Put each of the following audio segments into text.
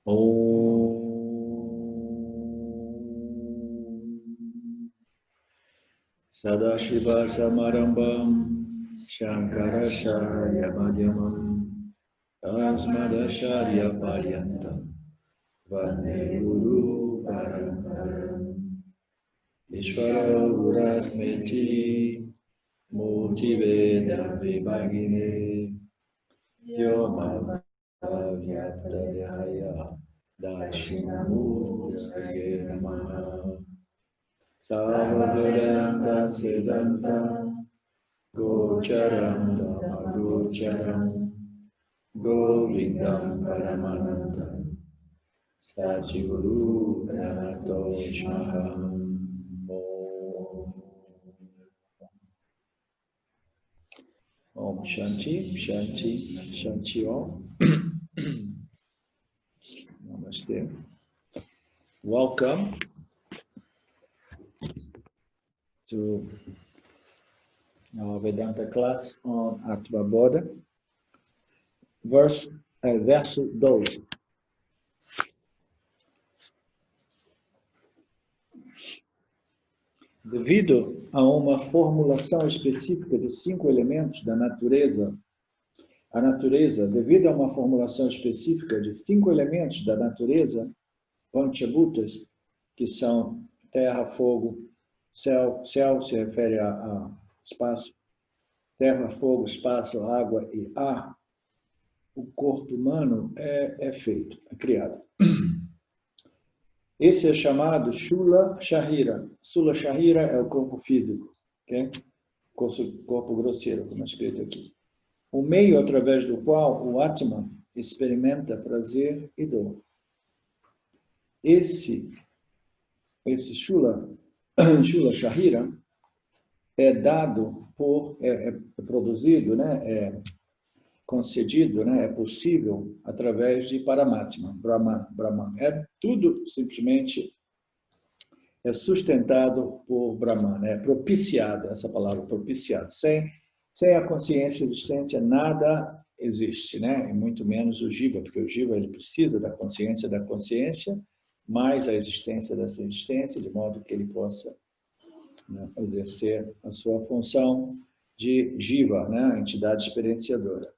Om Sadashiva Samarambam Shankaracharya Madhyamam Asmadacharya Paryantam Vande Guru Paramparam Ishvara Gurasmeti Murtiveda Vibhagine Yoma Vyaptadhyaya Dakshinamurtaya Namaha Sarvavedanta Siddhanta Gocharam Dhamma Gocharam Govindam Paramanandam Satchiguru Pranato Ishmaham Om Shanti, Shanti, Shanti Om. Namaste. Welcome to our Vedanta class on Atma Bodha. Verso 12. Devido a uma formulação específica de 5 elementos da natureza, devido a uma formulação específica de 5 elementos da natureza, Panchabhutas, que são terra, fogo, céu se refere a espaço, terra, fogo, espaço, água e ar, o corpo humano é feito, é criado. Esse é chamado Shula Sharira. Shula Sharira é o corpo físico, okay? Corpo grosseiro, como é escrito aqui. O meio através do qual o Atman experimenta prazer e dor. Esse Shula Sharira é dado é produzido, né? Concedido, né, é possível através de Paramatma, Brahman. É tudo simplesmente sustentado por Brahman, é propiciado, essa palavra propiciado. Sem a consciência e existência nada existe, né? E muito menos o Jiva, porque o Jiva ele precisa da consciência, mais a existência dessa existência, de modo que ele possa, né, exercer a sua função de Jiva, né, a entidade experienciadora.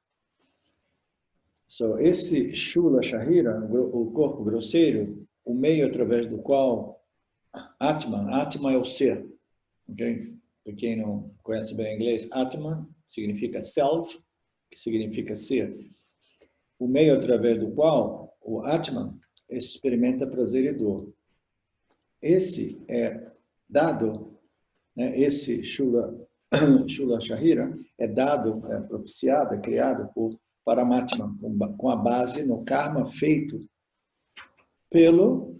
So, esse Shula Sharira, o corpo grosseiro, o meio através do qual Atma é o ser. Okay? Para quem não conhece bem inglês, Atma significa self, que significa ser. O meio através do qual o Atma experimenta prazer e dor. Esse é dado, né, esse Shula Sharira é dado, é propiciado, é criado por Paramatma, com a base no karma feito pelo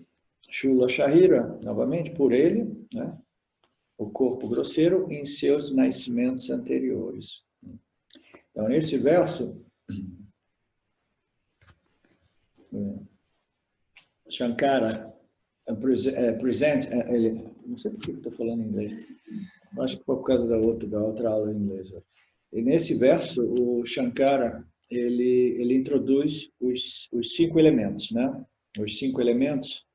Shula Sharira, novamente por ele, né, o corpo grosseiro, em seus nascimentos anteriores. Então, nesse verso, Shankara apresenta, não sei por que estou falando em inglês, acho que foi por causa da outra aula em inglês. E nesse verso, o Shankara ele introduz os 5 elementos, né? Os 5 elementos,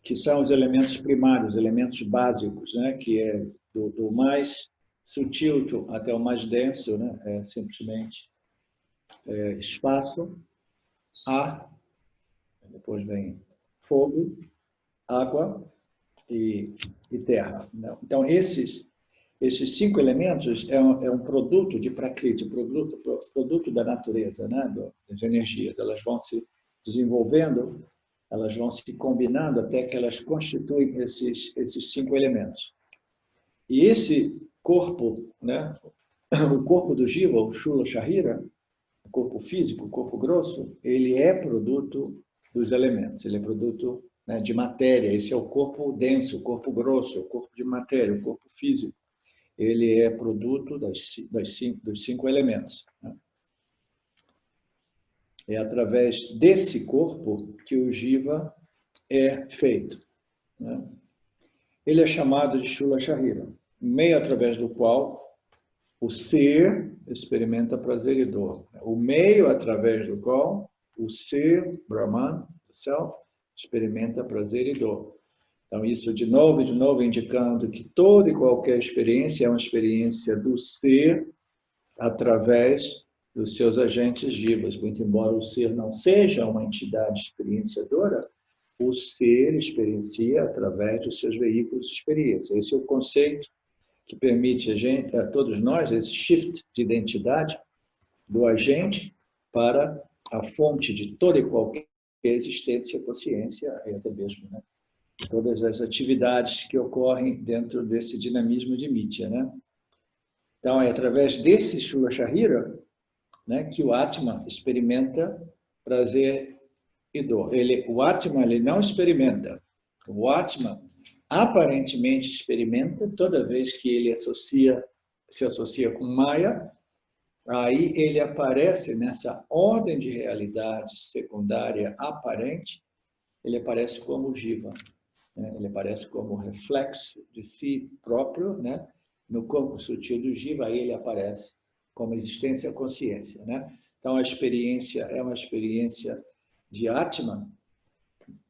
que são os elementos primários, elementos básicos, né? Que é do mais sutil até o mais denso, né? É simplesmente espaço, ar, depois vem fogo, água e terra. Então, esses 5 elementos é um produto de Prakriti, produto da natureza, né? Das energias. Elas vão se desenvolvendo, elas vão se combinando até que elas constituem esses 5 elementos. E esse corpo, né? O corpo do Jiva, o Shula Sharira, o corpo físico, o corpo grosso, ele é produto dos elementos, ele é produto, né, de matéria. Esse é o corpo denso, o corpo grosso, o corpo de matéria, o corpo físico. Ele é produto dos 5 elementos. Né? É através desse corpo que o Jiva é feito. Né? Ele é chamado de Shula Sharira, meio através do qual o ser experimenta prazer e dor. O meio através do qual o ser, Brahman, self, experimenta prazer e dor. Então, isso de novo indicando que toda e qualquer experiência é uma experiência do ser através dos seus agentes jivas. Muito embora o ser não seja uma entidade experienciadora, o ser experiencia através dos seus veículos de experiência. Esse é o conceito que permite a todos nós esse shift de identidade do agente para a fonte de toda e qualquer existência, consciência e até mesmo, né, todas as atividades que ocorrem dentro desse dinamismo de Mitya, né? Então, é através desse Shula Shahira, né, que o Atma experimenta prazer e dor. O Atma ele não experimenta. O Atma aparentemente experimenta toda vez que ele se associa com Maya, aí ele aparece nessa ordem de realidade secundária aparente, ele aparece como Jiva, né? Ele aparece como reflexo de si próprio, né? No corpo sutil do Jiva, aí ele aparece como existência consciência, né? Então, a experiência é uma experiência de Atman,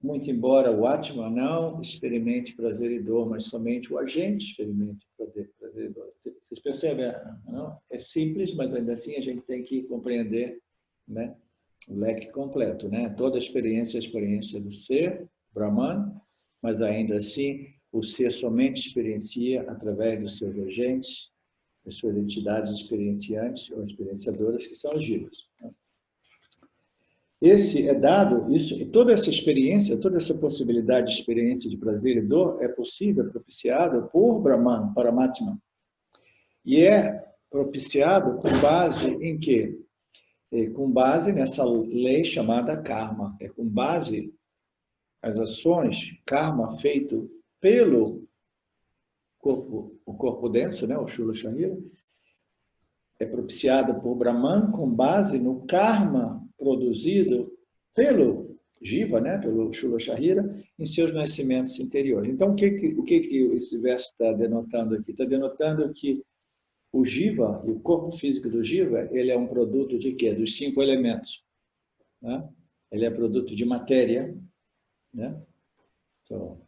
muito embora o Atman não experimente prazer e dor, mas somente o agente experimente prazer e dor. Vocês percebem? Não? É simples, mas ainda assim a gente tem que compreender, né, o leque completo, né? Toda experiência é a experiência do ser, Brahman, mas ainda assim o ser somente experiencia através dos seus agentes, das suas entidades experienciantes ou experienciadoras, que são os jivas. Esse é dado, toda essa experiência, toda essa possibilidade de experiência de prazer e dor é possível, propiciada por Brahman, Paramatma. E é propiciado com base em quê? Com base nessa lei chamada karma. É com base as ações, karma feito pelo corpo, o corpo denso, né, o Shula Shahira, é propiciado por Brahman com base no karma produzido pelo Jiva, né, pelo Shula Shahira, em seus nascimentos interiores. Então, o que esse verso está denotando aqui? Está denotando que o Jiva, o corpo físico do Jiva, ele é um produto de quê? Dos 5 elementos. Né? Ele é produto de matéria, né? Então,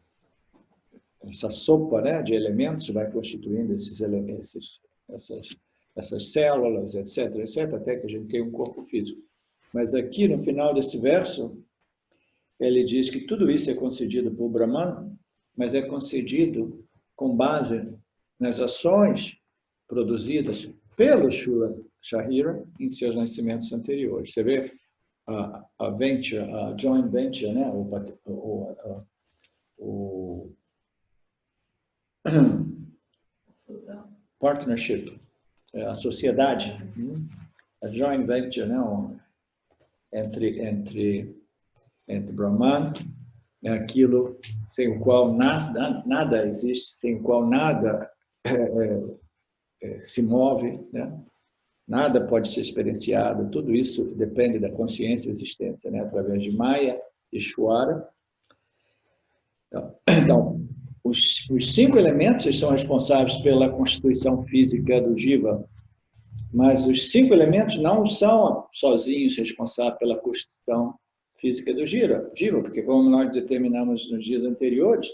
essa sopa, né, de elementos vai constituindo essas células, etc., até que a gente tem um corpo físico. Mas aqui, no final desse verso, ele diz que tudo isso é concedido por Brahman, mas é concedido com base nas ações produzidas pelo Shula Shahira em seus nascimentos anteriores. Você vê a venture, a joint venture, né, o partnership, a sociedade, a joint venture, né, entre Brahman, é aquilo sem o qual nada existe, sem o qual nada se move, né? Nada pode ser experienciado, tudo isso depende da consciência e existência, né? Através de Maya e Ishvara. Então, os 5 elementos são responsáveis pela constituição física do Jiva, mas os 5 elementos não são sozinhos responsáveis pela constituição física do Jiva, porque como nós determinamos nos dias anteriores,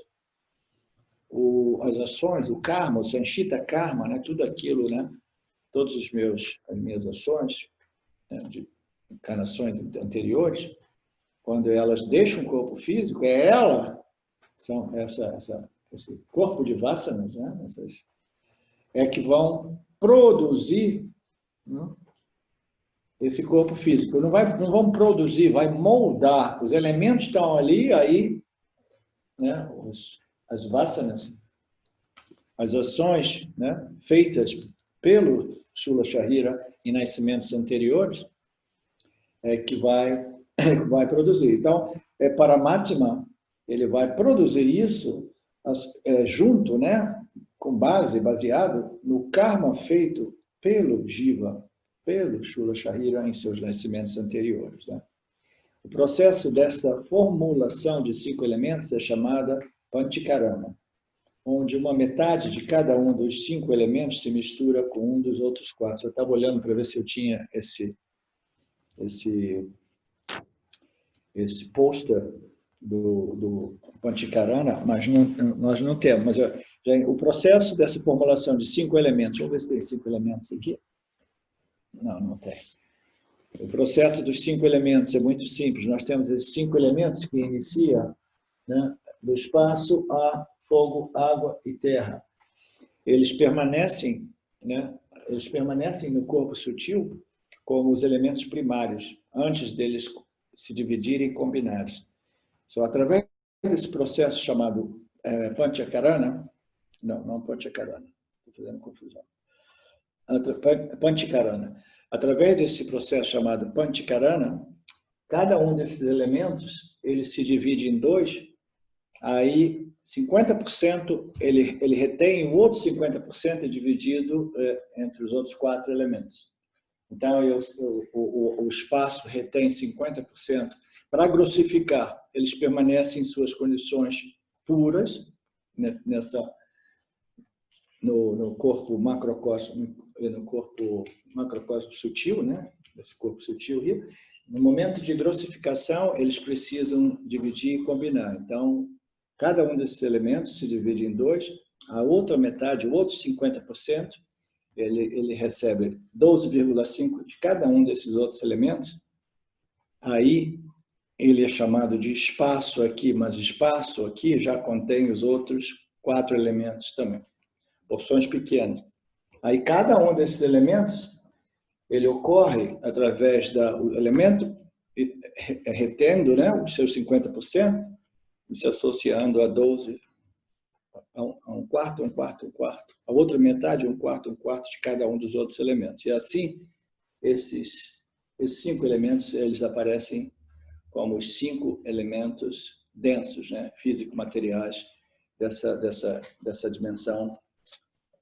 as ações, o karma, o sanchita karma, né, tudo aquilo, né, todas as minhas ações, né, de encarnações anteriores, quando elas deixam o corpo físico, são esse corpo de vasanas, né, que vão produzir, né, esse corpo físico. Não vão produzir, vai moldar. Os elementos estão ali, aí, né, as vasanas, as ações, né, feitas pelo Shula Shahira em nascimentos anteriores, que vai produzir. Então, Paramatma, ele vai produzir isso junto, né, baseado no karma feito pelo Jiva, pelo Shula Shahira em seus nascimentos anteriores. Né? O processo dessa formulação de 5 elementos é chamada Panchakarama, onde uma metade de cada um dos 5 elementos se mistura com um dos outros 4. Eu estava olhando para ver se eu tinha esse pôster do Panchakarana, mas nós não temos. Mas o processo dessa formulação de 5 elementos, vamos ver se tem 5 elementos aqui. Não, não tem. O processo dos 5 elementos é muito simples. Nós temos esses 5 elementos que inicia, né, do espaço, ar, fogo, água e terra. Eles permanecem, né, eles permanecem no corpo sutil como os elementos primários, antes deles se dividirem e combinarem. Só através desse processo chamado Panchakarana, não Panchakarana, estou fazendo confusão. Panchakarana. Através desse processo chamado Panchakarana, cada um desses elementos ele se divide em 2, aí 50% ele retém, o outro 50% é dividido entre os outros 4 elementos. Então, o espaço retém 50%. Para grossificar, eles permanecem em suas condições puras, no corpo macrocosmo, no corpo macrocosmo sutil, né? Esse corpo sutil aí. No momento de grossificação, eles precisam dividir e combinar. Então, cada um desses elementos se divide em 2, a outra metade, o outro 50%, ele recebe 12,5 de cada um desses outros elementos. Aí, ele é chamado de espaço aqui, mas espaço aqui já contém os outros 4 elementos também, porções pequenas. Aí, cada um desses elementos, ele ocorre através do elemento retendo, né, os seus 50% e se associando a 12, a um quarto. A outra metade, um quarto de cada um dos outros elementos. E assim, esses 5 elementos, eles aparecem como os 5 elementos densos, né, físico-materiais dessa dimensão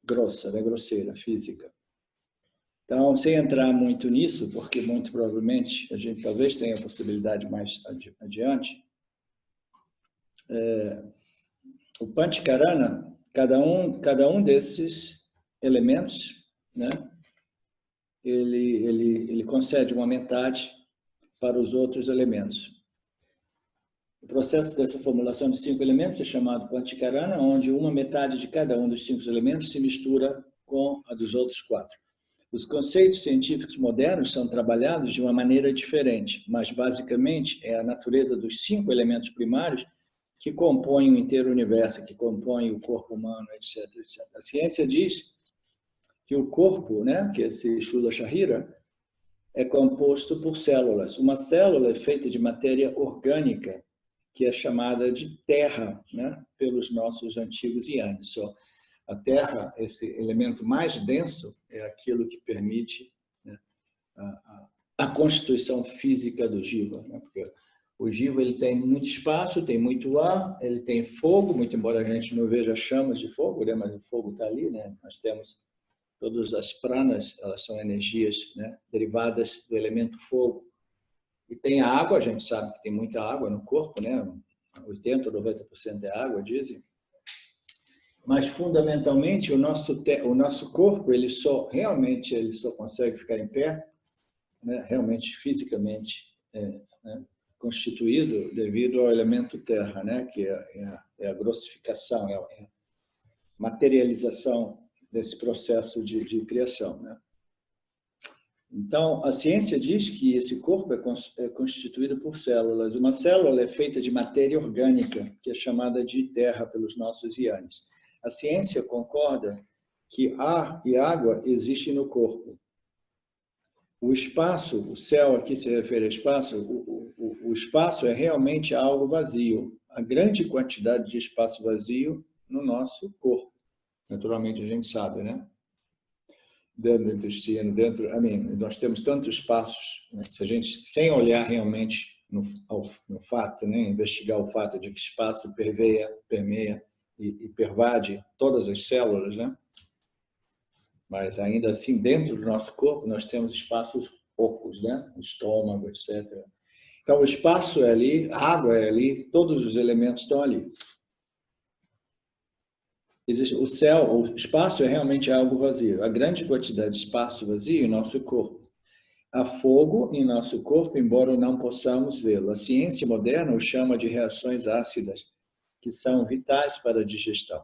grossa, né, grosseira, física. Então, sem entrar muito nisso, porque muito provavelmente a gente talvez tenha a possibilidade mais adiante, o Panchakarana, cada um desses elementos, né, ele concede uma metade para os outros elementos. O processo dessa formulação de 5 elementos é chamado Panchakarana, onde uma metade de cada um dos 5 elementos se mistura com a dos outros 4. Os conceitos científicos modernos são trabalhados de uma maneira diferente, mas basicamente é a natureza dos 5 elementos primários que compõem o inteiro universo, que compõem o corpo humano, etc. A ciência diz que o corpo, né, que é esse Sthula Sharira, é composto por células. Uma célula é feita de matéria orgânica, que é chamada de terra, né, pelos nossos antigos yanis. A terra, esse elemento mais denso, é aquilo que permite, né, a constituição física do jiva, né, porque o jiva ele tem muito espaço, tem muito ar, ele tem fogo, muito embora a gente não veja chamas de fogo, né, mas o fogo está ali, né? Nós temos todas as pranas, elas são energias, né, derivadas do elemento fogo. E tem a água, a gente sabe que tem muita água no corpo, né? 80% ou 90% é água, dizem. Mas, fundamentalmente, o nosso corpo ele só consegue ficar em pé, né, realmente, fisicamente, né, constituído devido ao elemento terra, né, que é a grossificação, é a materialização desse processo de criação, né? Então, a ciência diz que esse corpo é constituído por células. Uma célula é feita de matéria orgânica, que é chamada de terra pelos nossos yanis. A ciência concorda que ar e água existem no corpo. O espaço, o céu aqui se refere ao espaço, o espaço é realmente algo vazio. Há grande quantidade de espaço vazio no nosso corpo. Naturalmente, a gente sabe, né? Dentro do intestino, nós temos tantos espaços, né? Se a gente, sem olhar realmente no fato, né? Investigar o fato de que espaço permeia e pervade todas as células, né? Mas ainda assim, dentro do nosso corpo, nós temos espaços poucos, né? Estômago, etc. Então, o espaço é ali, a água é ali, todos os elementos estão ali. O espaço é realmente algo vazio. Há grande quantidade de espaço vazio em nosso corpo. há fogo em nosso corpo, embora não possamos vê-lo. A ciência moderna o chama de reações ácidas, que são vitais para a digestão.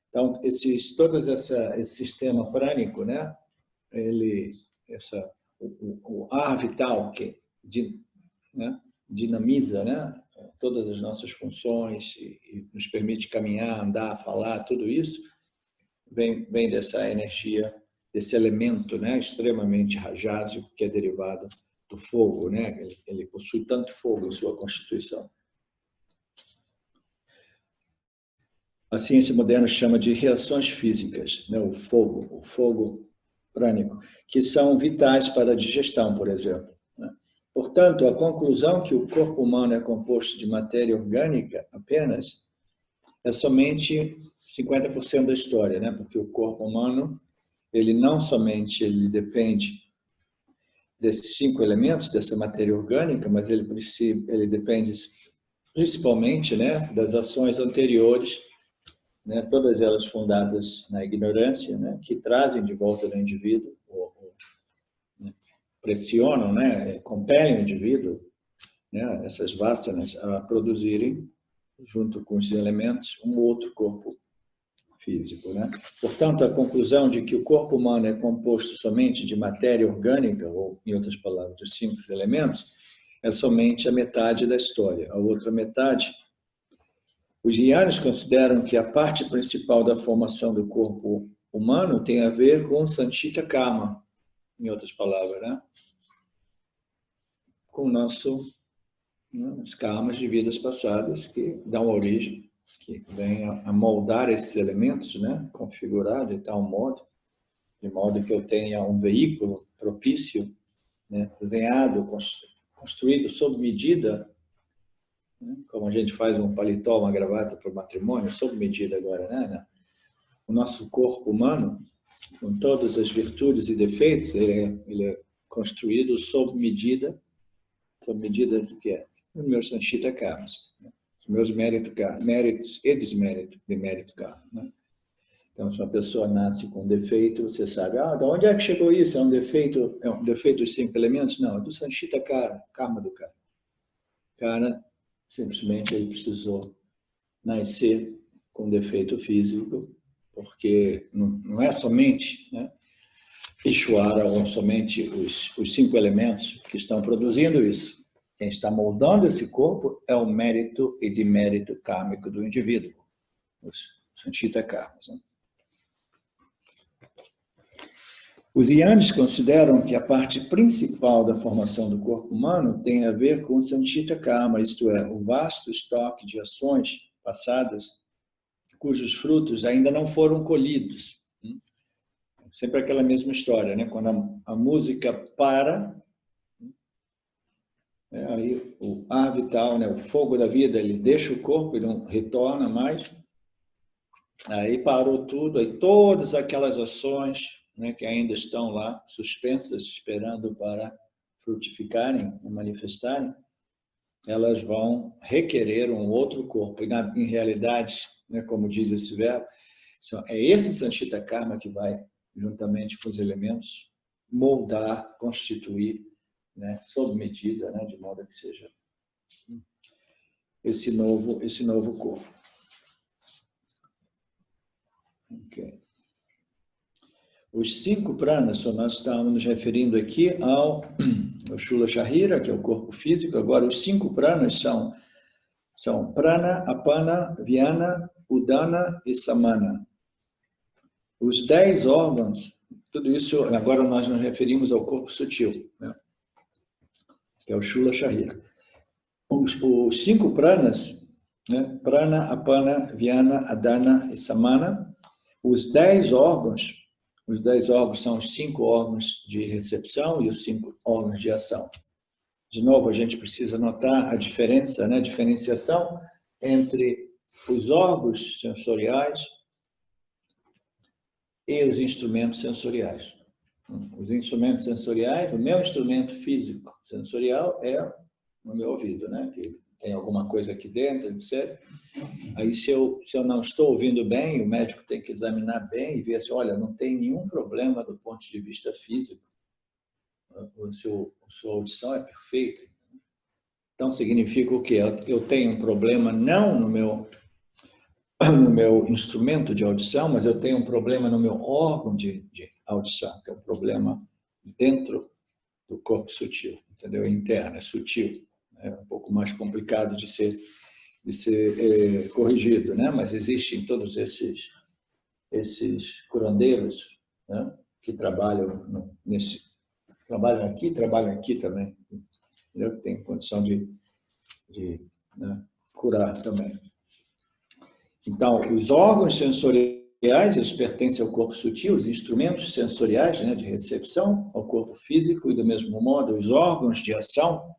Então, esse sistema prânico, né? O ar vital que né, dinamiza, né, todas as nossas funções e nos permite caminhar, andar, falar, tudo isso vem dessa energia, desse elemento, né, extremamente rajásio, que é derivado do fogo, né? Ele possui tanto fogo em sua constituição. A ciência moderna chama de reações físicas, né? O fogo prânico, que são vitais para a digestão, por exemplo. Portanto, a conclusão que o corpo humano é composto de matéria orgânica apenas é somente 50% da história, né? Porque o corpo humano, ele não somente depende desses 5 elementos, dessa matéria orgânica, mas ele depende principalmente, né, das ações anteriores, né, todas elas fundadas na ignorância, né, que trazem de volta do indivíduo, né, pressionam, né, compelem o indivíduo, né, essas vasanas, a produzirem, junto com os elementos, um outro corpo físico, né? Portanto, a conclusão de que o corpo humano é composto somente de matéria orgânica, ou, em outras palavras, de 5 elementos, é somente a metade da história. A outra metade, os Jnanis consideram que a parte principal da formação do corpo humano tem a ver com Sanchita Karma, em outras palavras, né? Com os karmas de vidas passadas que dão origem, que vêm a moldar esses elementos, né? Configurar de tal modo, de modo que eu tenha um veículo propício, né? Desenhado, construído sob medida, né? Como a gente faz um paletó, uma gravata para o matrimônio, sob medida agora, né? O nosso corpo humano, com todas as virtudes e defeitos, ele é construído sob medida do que é? Os meus Sanchita Karmas, né? Os meus méritos e desméritos de mérito karma, né? Então, se uma pessoa nasce com defeito, você sabe, de onde é que chegou isso? É um defeito dos 5 elementos? Não, é do Sanchita Karma do cara. O cara, simplesmente, ele precisou nascer com defeito físico, porque não é somente, né, Ishvara ou somente os 5 elementos que estão produzindo isso. Quem está moldando esse corpo é o mérito e demérito kármico do indivíduo, os Sanchita Karmas, né? Os Jnanis consideram que a parte principal da formação do corpo humano tem a ver com o Sanchita Karma, isto é, o vasto estoque de ações passadas cujos frutos ainda não foram colhidos. Sempre aquela mesma história, né? Quando a música para, aí o ar vital, né? O fogo da vida, ele deixa o corpo, ele não retorna mais, aí parou tudo, aí todas aquelas ações, né, que ainda estão lá suspensas, esperando para frutificarem e manifestarem, elas vão requerer um outro corpo. E, em realidade, né, como diz esse verbo, é esse Sanchita Karma que vai, juntamente com os elementos, moldar, constituir, né, sob medida, né, de modo que seja esse novo corpo. Ok. Os 5 pranas, nós estamos nos referindo aqui ao Shula Sharira, que é o corpo físico. Agora, os 5 pranas são prana, apana, vyana, udana e samana. Os 10 órgãos, tudo isso, agora nós nos referimos ao corpo sutil, né? Que é o Shula Sharira. Os 5 pranas, né? Prana, apana, vyana, adana e samana, os 10 órgãos são os 5 órgãos de recepção e os 5 órgãos de ação. De novo, a gente precisa notar a diferença, né? A diferenciação entre os órgãos sensoriais e os instrumentos sensoriais. Os instrumentos sensoriais, o meu instrumento físico sensorial é o meu ouvido, né? Que tem alguma coisa aqui dentro, etc. Aí, se eu não estou ouvindo bem, o médico tem que examinar bem e ver se, olha, não tem nenhum problema do ponto de vista físico. sua audição é perfeita. Então, significa o quê? Eu tenho um problema não no meu instrumento de audição, mas eu tenho um problema no meu órgão de audição, que é um problema dentro do corpo sutil, entendeu? Interno, é sutil. É um pouco mais complicado de ser corrigido, né? Mas existem todos esses curandeiros, né? Que trabalham trabalham aqui também, entendeu? Que tem condição de né, curar também. Então, os órgãos sensoriais, eles pertencem ao corpo sutil, os instrumentos sensoriais, né, de recepção ao corpo físico, e do mesmo modo, os órgãos de ação,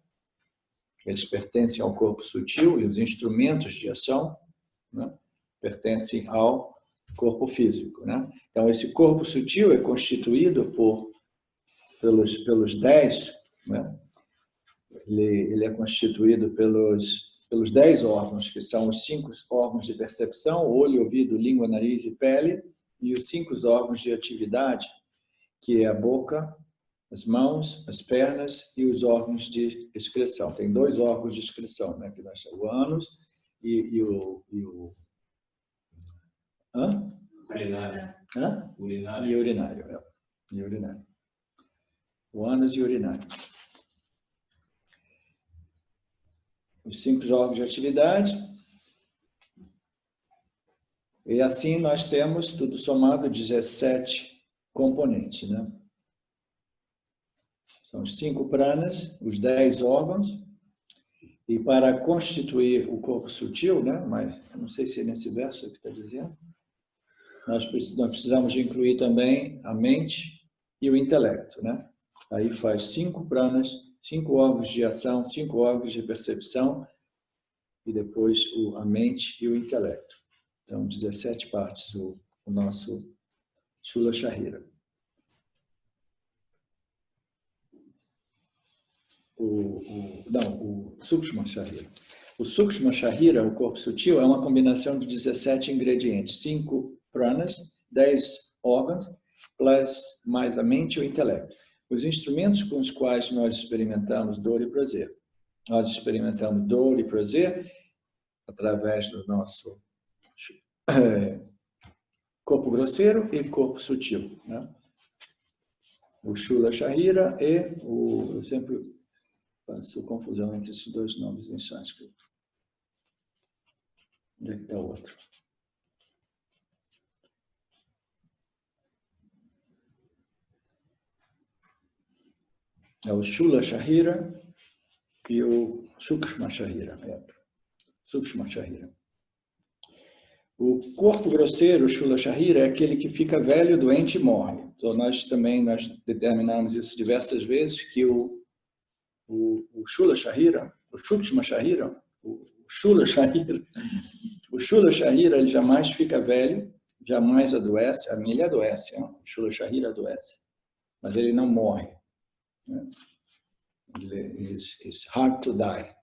eles pertencem ao corpo sutil, e os instrumentos de ação, né, pertencem ao corpo físico, né? Então, esse corpo sutil é constituído pelos 10, né? Ele é constituído pelos 10 órgãos, que são os 5 órgãos de percepção, olho, ouvido, língua, nariz e pele, e os 5 órgãos de atividade, que é a boca, as mãos, as pernas e os órgãos de excreção. Tem 2 órgãos de excreção, né? Que nós chamamos o ânus e o Urinário. Urinário. E urinário, E urinário. O ânus e o urinário. Os 5 órgãos de atividade. E assim nós temos, tudo somado, 17 componentes, né? São os 5 pranas, os 10 órgãos. E para constituir o corpo sutil, né? Mas não sei se é nesse verso que está dizendo, nós precisamos de incluir também a mente e o intelecto, né? Aí faz 5 pranas, 5 órgãos de ação, 5 órgãos de percepção e depois a mente e o intelecto. Então, 17 partes o nosso Shula Shahira. O Sukshma Shahira. O Sukshma Shahira, o corpo sutil, é uma combinação de 17 ingredientes, 5 pranas, 10 órgãos, mais a mente e o intelecto. Os instrumentos com os quais nós experimentamos dor e prazer. Nós experimentamos dor e prazer através do nosso corpo grosseiro e corpo sutil, né? O Shula Shahira e eu sempre faço confusão entre esses 2 nomes em sânscrito. Onde é que está o outro? É o Shula Shahira e o Sukshma Shahira. Sukshma Shahira. O corpo grosseiro, o Shula Shahira, é aquele que fica velho, doente e morre. Então, nós determinamos isso diversas vezes, que o Shula Shahira, o Sukshma Shahira, o Shula Shahira, ele jamais fica velho, jamais adoece. A minha ele adoece, o Shula Shahira adoece, mas ele não morre, né? It's hard to die,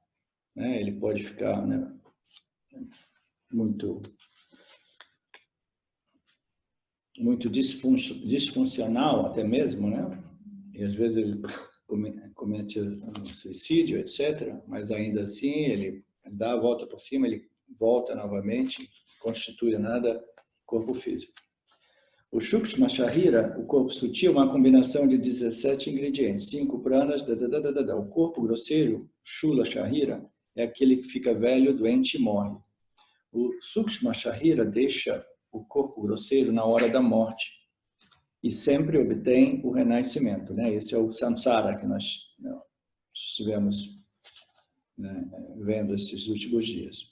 né? Ele pode ficar, né, muito disfuncional até mesmo, né? E às vezes ele comete um suicídio, etc. Mas ainda assim ele dá a volta por cima, ele volta novamente, constitui nada corpo físico. O Sukshma Shahira, o corpo sutil, é uma combinação de 17 ingredientes, 5 pranas, O corpo grosseiro, Shula Shahira, é aquele que fica velho, doente e morre. O Sukshma Shahira deixa o corpo grosseiro na hora da morte e sempre obtém o renascimento, né? Esse é o samsara que nós estivemos, né, vendo esses últimos dias.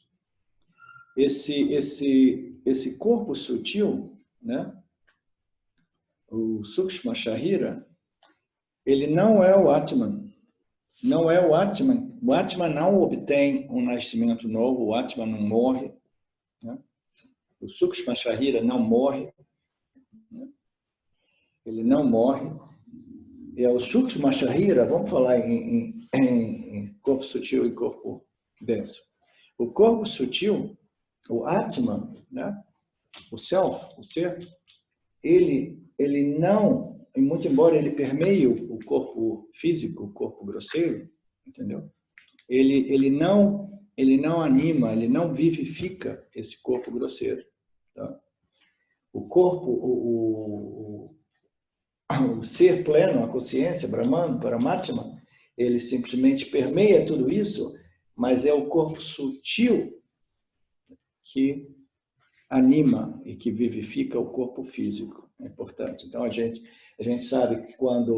Esse corpo sutil, né? O Sukshma Shahira, ele não é o Atman. Não é o Atman. O Atman não obtém um nascimento novo, o Atman não morre, né? O Sukshma Shahira não morre, né? Ele não morre. E o Sukshma Shahira, vamos falar em corpo sutil e corpo denso. O corpo sutil, o Atman, né? O Self, o ser, ele não muito embora ele permeie o corpo físico, o corpo grosseiro, entendeu? Ele não anima, ele não vivifica esse corpo grosseiro. Tá? O corpo, o ser pleno, a consciência, Brahman, Paramatma, ele simplesmente permeia tudo isso, mas é o corpo sutil que anima e que vivifica o corpo físico. É importante. Então, a gente sabe que quando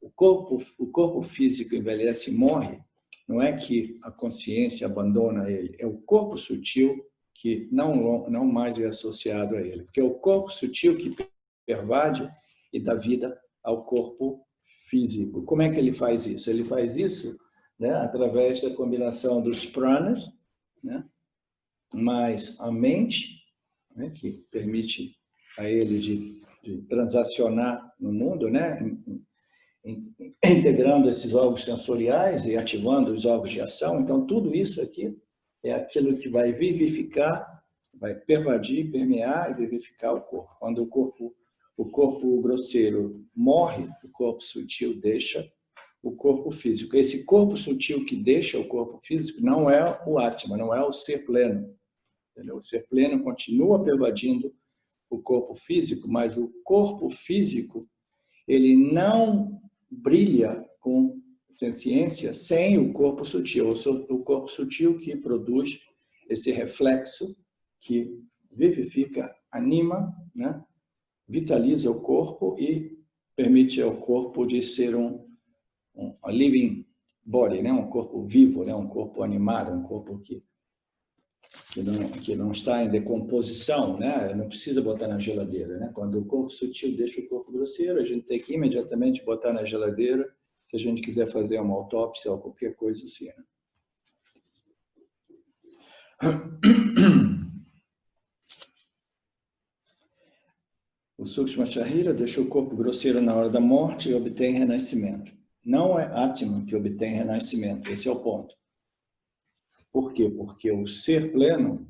o corpo físico envelhece e morre, não é que a consciência abandona ele, é o corpo sutil que não mais é associado a ele. Porque é o corpo sutil que pervade e dá vida ao corpo físico. Como é que ele faz isso? Ele faz isso, né, através da combinação dos pranas, né, mais a mente, né, que permite a ele de transacionar no mundo, né, integrando esses órgãos sensoriais e ativando os órgãos de ação. Então, tudo isso aqui é aquilo que vai vivificar, vai pervadir, permear e vivificar o corpo. Quando o corpo grosseiro morre, o corpo sutil deixa o corpo físico. Esse corpo sutil que deixa o corpo físico não é o Atma, não é o ser pleno. Entendeu? O ser pleno continua pervadindo o corpo físico, mas o corpo físico ele não brilha com senciência sem o corpo sutil. O corpo sutil que produz esse reflexo que vivifica, anima, né? Vitaliza o corpo e permite ao corpo de ser um living body, né? Um corpo vivo, né? Um corpo animado, um corpo que não está em decomposição, né? Não precisa botar na geladeira, né? Quando o corpo sutil deixa o corpo grosseiro, a gente tem que imediatamente botar na geladeira se a gente quiser fazer uma autópsia ou qualquer coisa assim. Né? O Sukshma Sharira deixa o corpo grosseiro na hora da morte e obtém renascimento. Não é Atman que obtém renascimento, esse é o ponto. Por quê? Porque o ser pleno,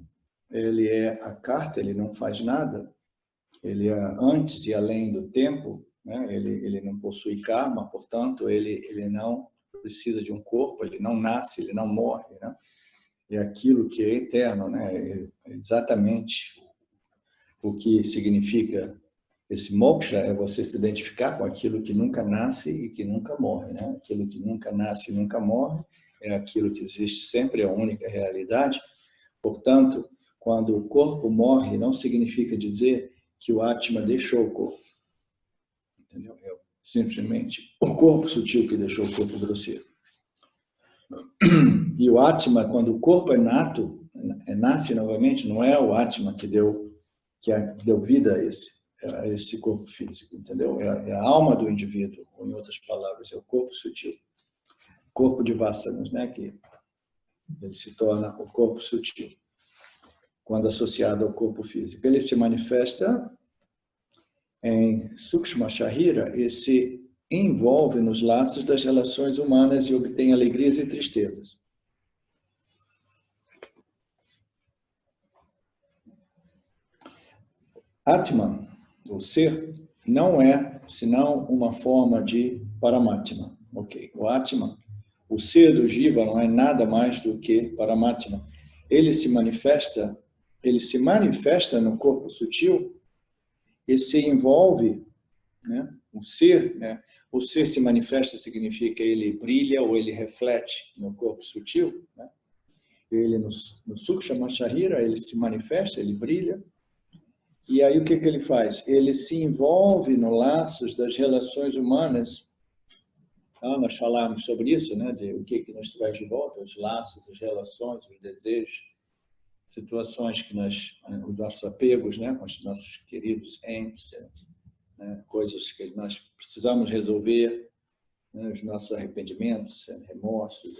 ele é a carta, ele não faz nada, ele é antes e além do tempo, né? Ele não possui karma, portanto, ele não precisa de um corpo, ele não nasce, ele não morre, né? É aquilo que é eterno, né? É exatamente o que significa esse moksha, é você se identificar com aquilo que nunca nasce e que nunca morre, né? Aquilo que nunca nasce e nunca morre é aquilo que existe sempre, é a única realidade. Portanto, quando o corpo morre, não significa dizer que o Atma deixou o corpo. Entendeu? É simplesmente o corpo sutil que deixou o corpo grosseiro. E o Atma, quando o corpo é nato, nasce novamente, não é o Atma que deu vida a esse corpo físico, entendeu? É a alma do indivíduo, ou em outras palavras, é o corpo sutil. Corpo de Vasanas, né? Que ele se torna o corpo sutil, quando associado ao corpo físico. Ele se manifesta em Sukshma Sharira e se envolve nos laços das relações humanas e obtém alegrias e tristezas. Atman, o ser, não é senão uma forma de Paramatma. Ok, o Atman, o ser do Jiva não é nada mais do que Paramatma. Ele se manifesta no corpo sutil e se envolve, né? O ser, né? O ser se manifesta significa ele brilha ou ele reflete no corpo sutil, né? Ele no Sukshma Sharira, ele se manifesta, ele brilha. E aí o que ele faz? Ele se envolve no laços das relações humanas. Nós falamos sobre isso, né? De o que nos traz de volta, os laços, as relações, os desejos, situações que os nossos apegos, né? Com os nossos queridos entes, né? Coisas que nós precisamos resolver, né? Os nossos arrependimentos, remorsos,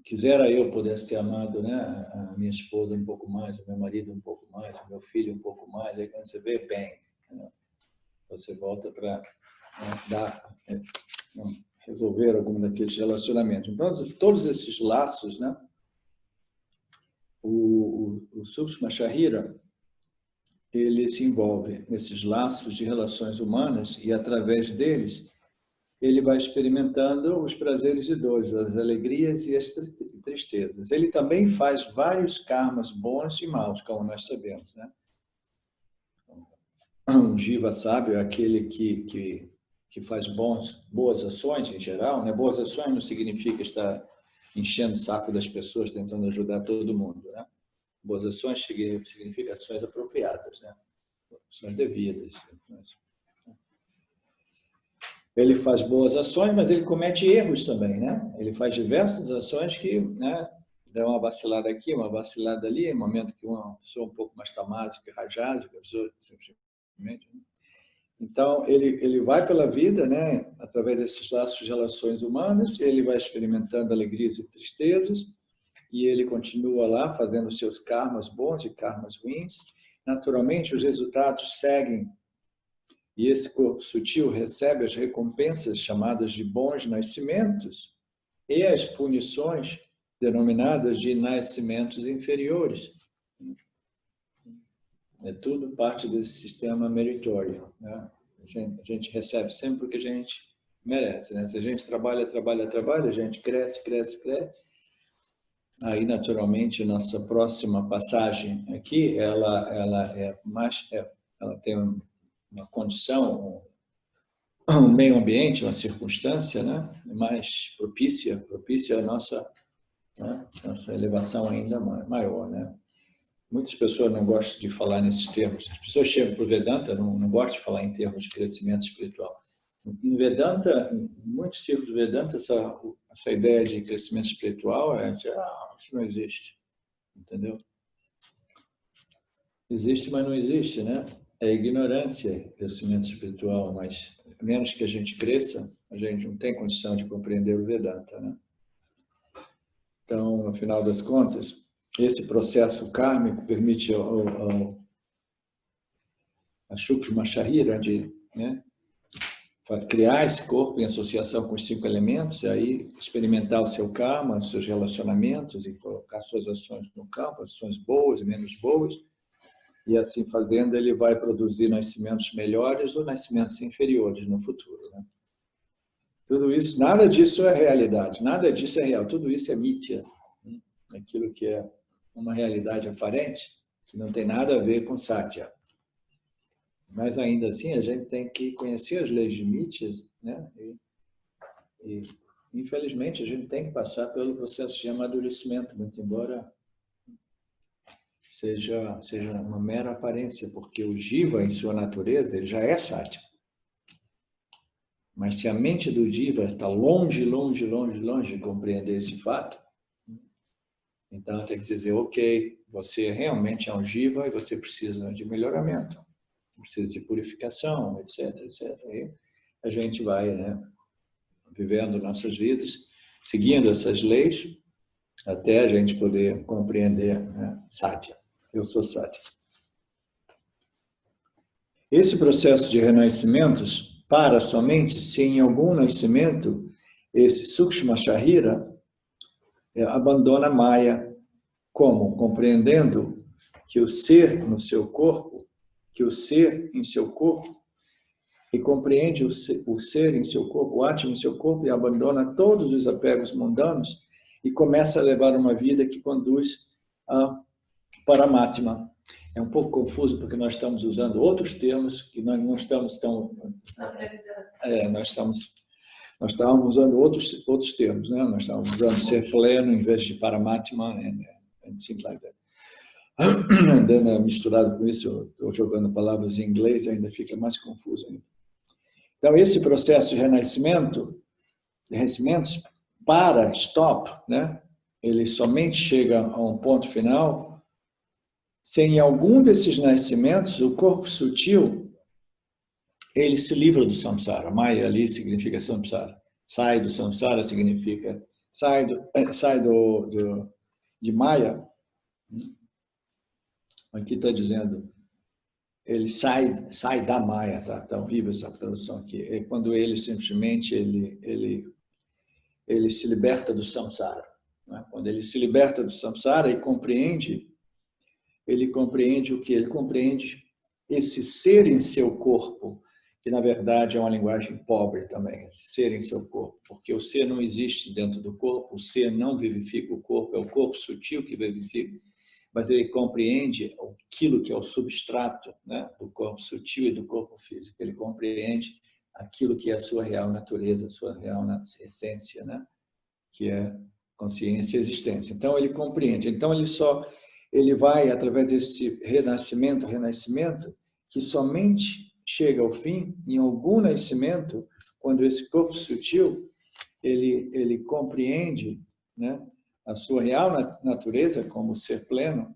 quisera eu pudesse ter amado, né, a minha esposa um pouco mais, o meu marido um pouco mais, o meu filho um pouco mais. Aí quando você vê, bem, né, você volta para resolver algum daqueles relacionamentos. Então, todos esses laços, né, o Sukshma Sharira, ele se envolve nesses laços de relações humanas e, através deles, ele vai experimentando os prazeres e dores, as alegrias e as tristezas. Ele também faz vários karmas bons e maus, como nós sabemos, né? Um jiva sábio é aquele que faz boas ações em geral, né? Boas ações não significa estar enchendo o saco das pessoas, tentando ajudar todo mundo, né? Boas ações significa ações apropriadas, né? Ações devidas. Ele faz boas ações, mas ele comete erros também, né? Ele faz diversas ações que, né, dá uma vacilada aqui, uma vacilada ali, um momento que uma pessoa um pouco mais tamásica, rajásica, a pessoa simplesmente... Então, ele vai pela vida, né, através desses laços de relações humanas, ele vai experimentando alegrias e tristezas, e ele continua lá fazendo seus karmas bons e karmas ruins. Naturalmente, os resultados seguem, e esse corpo sutil recebe as recompensas chamadas de bons nascimentos e as punições denominadas de nascimentos inferiores. É tudo parte desse sistema meritório, né? A gente recebe sempre o que a gente merece, né? Se a gente trabalha, a gente cresce. Aí, naturalmente, nossa próxima passagem aqui, ela tem uma condição, um meio ambiente, uma circunstância, né, mais propícia à nossa elevação ainda maior, né? Muitas pessoas não gostam de falar nesses termos. As pessoas chegam para o Vedanta, não gostam de falar em termos de crescimento espiritual. Em Vedanta, em muitos círculos do Vedanta, essa ideia de crescimento espiritual isso não existe, entendeu? Existe, mas não existe, né? É ignorância, crescimento espiritual, mas a menos que a gente cresça, a gente não tem condição de compreender o Vedanta, né? Então, no final das contas, esse processo kármico permite a Shukshma Sharira de, né, criar esse corpo em associação com os 5 elementos, e aí experimentar o seu karma, os seus relacionamentos e colocar suas ações no campo, ações boas e menos boas, e assim fazendo ele vai produzir nascimentos melhores ou nascimentos inferiores no futuro, né? Tudo isso, nada disso é realidade, nada disso é real, tudo isso é mithya, né? Aquilo que é uma realidade aparente, que não tem nada a ver com Satya. Mas ainda assim, a gente tem que conhecer as leis de mithya, né? E infelizmente, a gente tem que passar pelo processo de amadurecimento, muito embora seja uma mera aparência, porque o jiva, em sua natureza, ele já é Satya. Mas se a mente do jiva está longe de compreender esse fato, então tem que dizer, ok, você realmente é um jiva e você precisa de melhoramento, precisa de purificação, etc. E a gente vai, né, vivendo nossas vidas, seguindo essas leis, até a gente poder compreender, né, Satya. Eu sou Satya. Esse processo de renascimentos para somente se em algum nascimento esse Sukshma Sharira abandona Maya. Como? Compreendendo que o ser no seu corpo, que o ser em seu corpo, e compreende o ser em seu corpo, o Atma em seu corpo, e abandona todos os apegos mundanos e começa a levar uma vida que conduz a Paramatma. É um pouco confuso porque nós estamos usando outros termos que nós não estamos tão... Nós estávamos usando outros termos, né? Nós estávamos usando ser pleno em vez de Paramatma, and things like that. Andando misturado com isso, estou jogando palavras em inglês, ainda fica mais confuso ainda. Então, esse processo de renascimentos para stop, né? Ele somente chega a um ponto final se em algum desses nascimentos o corpo sutil ele se livra do samsara. Maya ali significa samsara. Sai do samsara significa de Maya. Aqui está dizendo ele sai da Maya, tá horrível essa tradução aqui. É quando ele simplesmente ele se liberta do samsara, né? Quando ele se liberta do samsara e ele compreende o que ele compreende esse ser em seu corpo, que na verdade é uma linguagem pobre também, ser em seu corpo, porque o ser não existe dentro do corpo, o ser não vivifica o corpo, é o corpo sutil que vivifica, mas ele compreende aquilo que é o substrato, né, do corpo sutil e do corpo físico, ele compreende aquilo que é a sua real natureza, a sua real essência, né, que é consciência e existência. Então ele compreende, então ele vai através desse renascimento, que somente chega ao fim em algum nascimento, quando esse corpo sutil ele compreende, né, a sua real natureza como ser pleno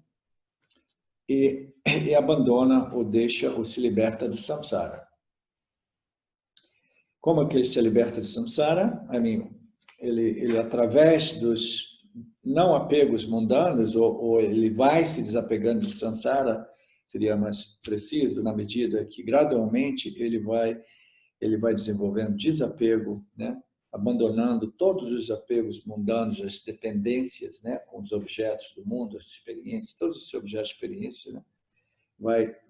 e abandona ou deixa ou se liberta do samsara. Como é que ele se liberta do samsara? Ele através dos não apegos mundanos, ou ele vai se desapegando de samsara, seria mais preciso, na medida que gradualmente ele vai desenvolvendo desapego, né? Abandonando todos os apegos mundanos, as dependências, né? Com os objetos do mundo, as experiências, todos esses objetos de experiência, né?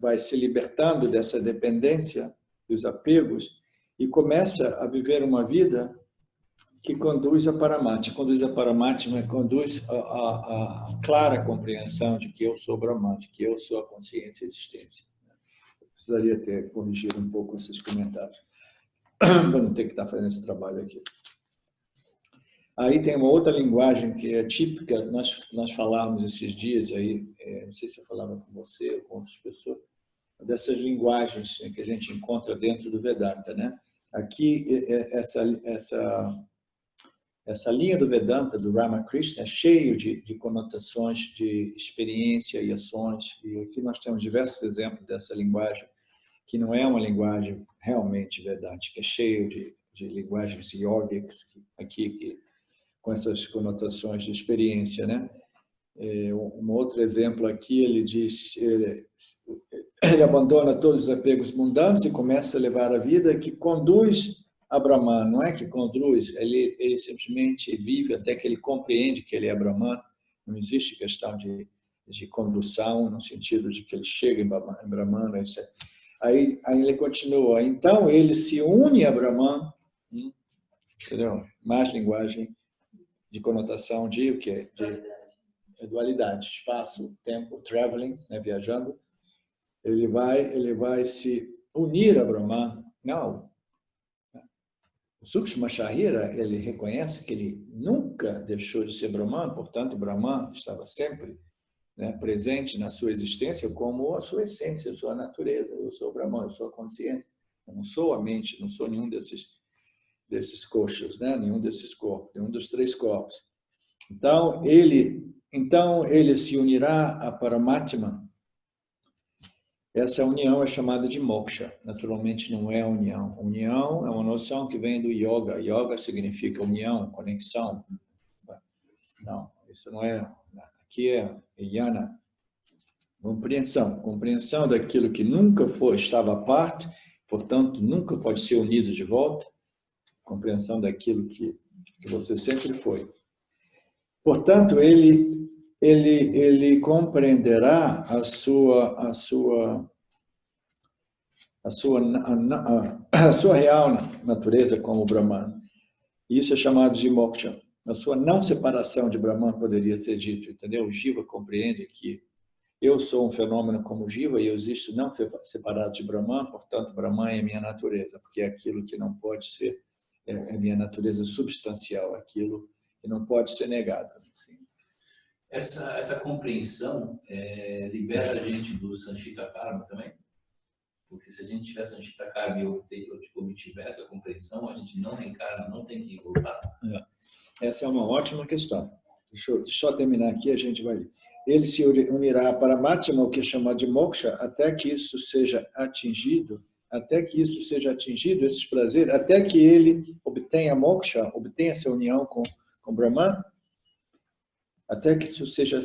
Vai se libertando dessa dependência, dos apegos, e começa a viver uma vida que conduz a Paramatma. Conduz a Paramatma, conduz a clara compreensão de que eu sou Brahman, de que eu sou a consciência e a existência. Precisaria ter corrigido um pouco esses comentários, para não ter que estar fazendo esse trabalho aqui. Aí tem uma outra linguagem que é típica, nós falávamos esses dias, aí, não sei se eu falava com você ou com outras pessoas, dessas linguagens que a gente encontra dentro do Vedanta, né? Aqui, essa linha do Vedanta, do Ramakrishna, é cheio de conotações de experiência e ações, e aqui nós temos diversos exemplos dessa linguagem, que não é uma linguagem realmente vedântica, é cheio de linguagens yogicas, aqui, com essas conotações de experiência, né? Um outro exemplo aqui, ele diz, ele abandona todos os apegos mundanos e começa a levar a vida que conduz a Brahman. Não é que conduz, ele simplesmente vive até que ele compreende que ele é Brahman. Não existe questão de condução, no sentido de que ele chega em Brahman, etc. Aí ele continua, então ele se une a Brahman, entendeu? Mais linguagem de conotação de o quê? De dualidade, espaço, tempo, traveling, né, viajando. Ele vai se unir a Brahman. Não. O Sukshma Sharira, ele reconhece que ele nunca deixou de ser Brahman, portanto, Brahman estava sempre, né, presente na sua existência como a sua essência, a sua natureza. Eu sou Brahman, eu sou a consciência. Eu não sou a mente, não sou nenhum desses koshas, né? Nenhum desses corpos, nenhum dos três corpos. Então ele se unirá a Paramatma. Essa união é chamada de moksha. Naturalmente não é união. União é uma noção que vem do yoga. Yoga significa união, conexão. Não, isso não é. Aqui é jnana. Compreensão daquilo que nunca estava à parte, portanto, nunca pode ser unido de volta. Compreensão daquilo que você sempre foi. Portanto, ele compreenderá a sua real natureza como Brahman. Isso é chamado de moksha. A sua não separação de Brahman poderia ser dito, entendeu? O Jiva compreende que eu sou um fenômeno como Jiva e eu existo não separado de Brahman, portanto, Brahman é minha natureza, porque é aquilo que não pode ser, é minha natureza substancial, aquilo que não pode ser negado. Assim. Essa compreensão libera a gente do Sanchita Karma também? Porque se a gente tiver Sanchita Karma e obtiver essa compreensão, a gente não reencarna, não tem que voltar. Essa é uma ótima questão. Deixa eu só terminar aqui, a gente vai... Ele se unirá para Paramatma, o que é chamado de moksha, até que isso seja atingido, esses prazeres, até que ele obtenha moksha, obtenha essa união com Brahman, até que isso seja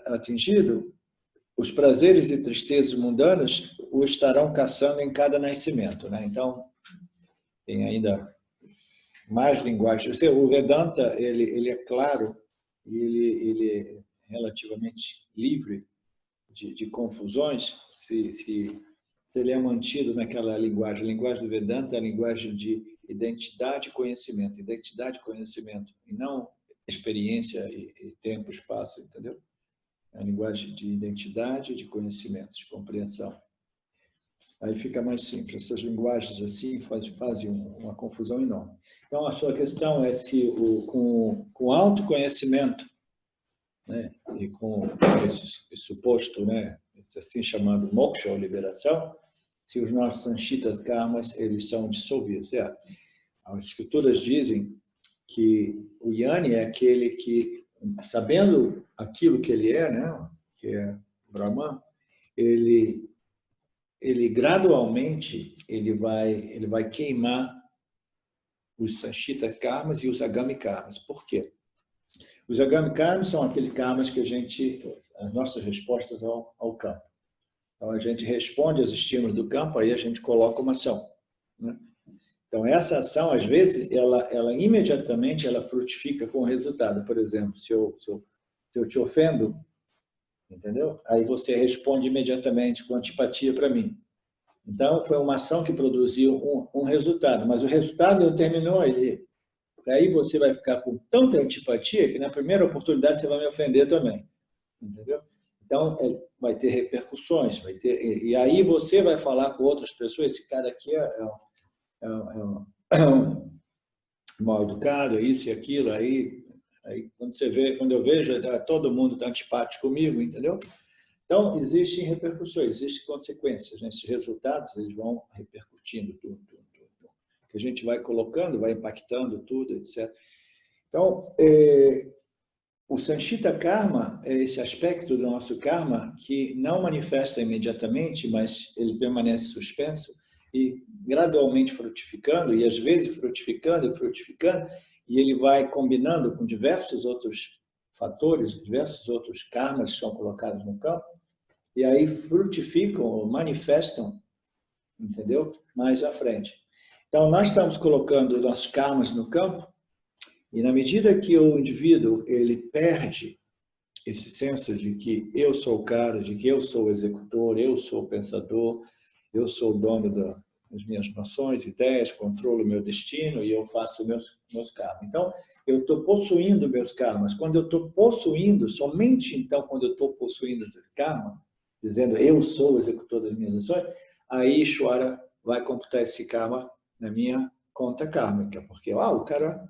atingido, os prazeres e tristezas mundanas o estarão caçando em cada nascimento, né? Então, tem ainda mais linguagem. O Vedanta, ele é claro e ele é relativamente livre de confusões, se ele é mantido naquela linguagem. A linguagem do Vedanta é a linguagem de identidade e conhecimento. Identidade e conhecimento, e não experiência e tempo, espaço, entendeu? É a linguagem de identidade, de conhecimento, de compreensão. Aí fica mais simples. Essas linguagens assim fazem uma confusão enorme. Então, a sua questão é se com autoconhecimento, né, e com esse suposto, né, assim chamado moksha, ou liberação, se os nossos sanchitas karmas eles são dissolvidos. As escrituras dizem que o Jnani é aquele que, sabendo aquilo que ele é, né, que é Brahman, ele gradualmente ele vai queimar os sanchita karmas e os agami karmas. Por quê? Os agami karmas são aqueles karmas que as nossas respostas ao campo. Então, a gente responde aos estímulos do campo, aí a gente coloca uma ação, né? Então, essa ação, às vezes, ela imediatamente ela frutifica com o resultado. Por exemplo, se eu te ofendo, entendeu? Aí você responde imediatamente com antipatia para mim. Então, foi uma ação que produziu um resultado, mas o resultado não terminou aí. Aí você vai ficar com tanta antipatia que na primeira oportunidade você vai me ofender também, entendeu? Então, vai ter repercussões, e aí você vai falar com outras pessoas, esse cara aqui é um mal educado, é isso e aquilo, aí quando eu vejo, todo mundo está antipático comigo, entendeu? Então, existem repercussões, existem consequências, né? Esses resultados eles vão repercutindo tudo. Que a gente vai colocando, vai impactando tudo, etc. Então, o sanchita karma é esse aspecto do nosso karma que não manifesta imediatamente, mas ele permanece suspenso e gradualmente frutificando, e às vezes frutificando e frutificando, e ele vai combinando com diversos outros fatores, diversos outros karmas que são colocados no campo, e aí frutificam ou manifestam, entendeu? Mais à frente. Então, nós estamos colocando nossos karmas no campo, e na medida que o indivíduo ele perde esse senso de que eu sou o cara, de que eu sou o executor, eu sou o pensador, eu sou o dono das minhas noções, ideias, controlo o meu destino e eu faço meus karmas. Então, eu estou possuindo meus karmas. Quando eu estou possuindo, somente então quando eu estou possuindo o karma, dizendo eu sou o executor das minhas ações, aí Ishvara vai computar esse karma na minha conta kármica, porque o cara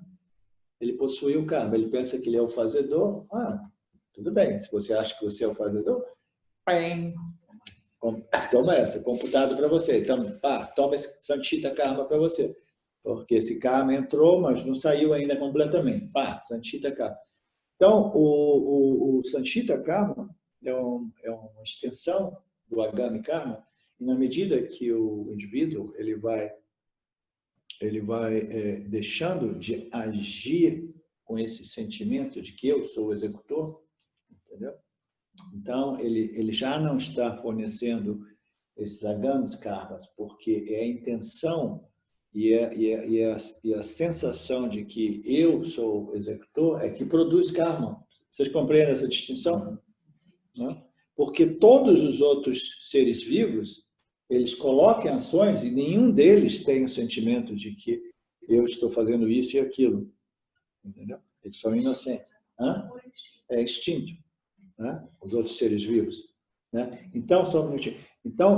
ele possui o karma, ele pensa que ele é o fazedor, tudo bem, se você acha que você é o fazedor, toma essa, computado para você, então, toma esse sanchita karma para você, porque esse karma entrou, mas não saiu ainda completamente, sanchita karma. Então, o sanchita karma é uma extensão do agami karma, e na medida que o indivíduo ele vai deixando de agir com esse sentimento de que eu sou o executor, entendeu? Então, ele já não está fornecendo esses agamis karmas, porque é a intenção e a sensação de que eu sou o executor é que produz karma. Vocês compreendem essa distinção? Não? Porque todos os outros seres vivos eles colocam ações e nenhum deles tem o sentimento de que eu estou fazendo isso e aquilo. Entendeu? Eles são inocentes. É instinto. Né? Os outros seres vivos. Né? Então,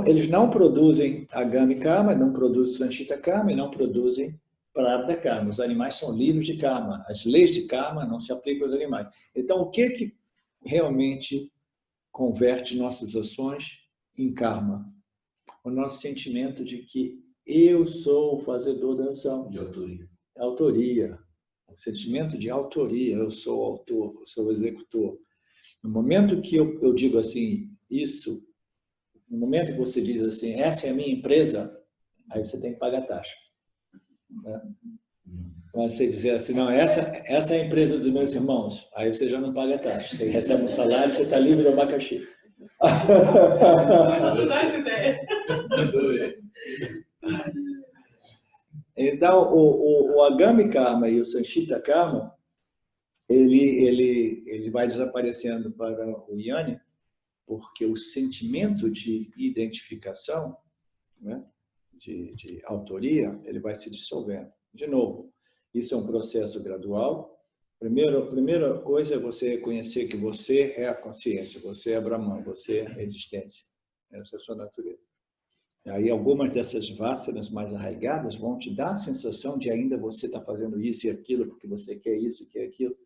eles não produzem agami karma, não produzem sanchita karma e não produzem prarabdha karma. Os animais são livres de karma. As leis de karma não se aplicam aos animais. Então, o que realmente converte nossas ações em karma? O nosso sentimento de que eu sou o fazedor da ação. De autoria. Autoria. O sentimento de autoria. Eu sou o autor, eu sou o executor. No momento que eu digo assim, no momento que você diz assim, essa é a minha empresa, aí você tem que pagar taxa. Né? Quando você dizer assim, não, essa é a empresa dos meus irmãos, aí você já não paga taxa. Você recebe um salário, você está livre do abacaxi. Então, o agami karma e o sanchita karma, ele vai desaparecendo para o jnani, porque o sentimento de identificação né, de autoria, ele vai se dissolvendo. De novo, isso é um processo gradual. Primeira coisa é você reconhecer que você é a consciência, você é Brahman, você é a existência. Essa é a sua natureza. E aí algumas dessas vássanas mais arraigadas vão te dar a sensação de ainda você está fazendo isso e aquilo, porque você quer isso e quer aquilo.